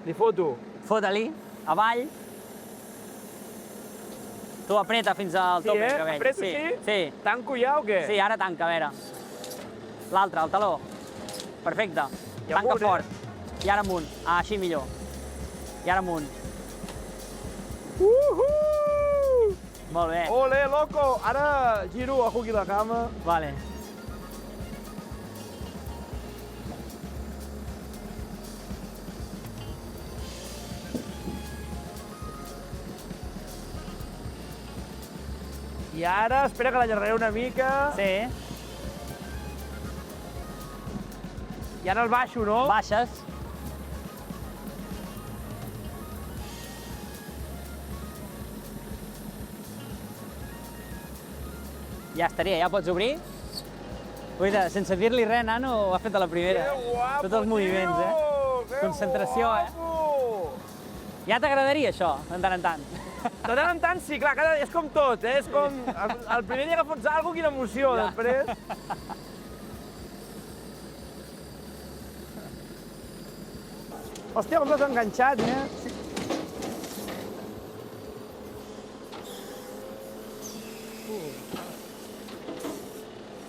Li foto. Fota-li, avall. Tu apreta fins al Sí, tope, eh? cabell. Apreto així? Sí. Tanco ja o què? Sí, ara tanca, a veure. L'altre, el taló. Perfecte. I Tanca amunt, fort. I ara amunt. Ah, així millor. I ara amunt. Molt bé. Ole, loco! Ara giro a aquí la cama. Vale. I ara, espera que l'allargaré una mica. Sí. I ara el baixo, no? Baixes. Ja estaria, ja pots obrir. Oida, sense dir-li res, nano, ho ha fet a la primera. Que guapo, Tots els moviments, tio! Que Concentració, guapo! Ja t'agradaria això, de tant en tant. De tant en tant, sí, clar, és com tot, eh? És com el primer dia que fots alguna cosa, quina emoció, Ja. després... Hòstia, com l'has enganxat, eh?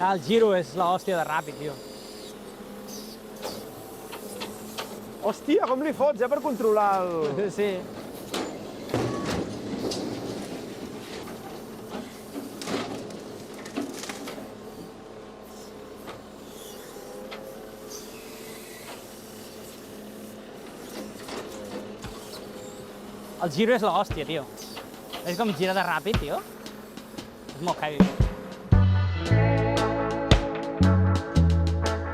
El giro és l'hòstia de ràpid, tio. Hòstia, com li fots, per controlar el... Sí. El giro és l'hòstia, tio. És com gira de ràpid, tio. És molt heavy.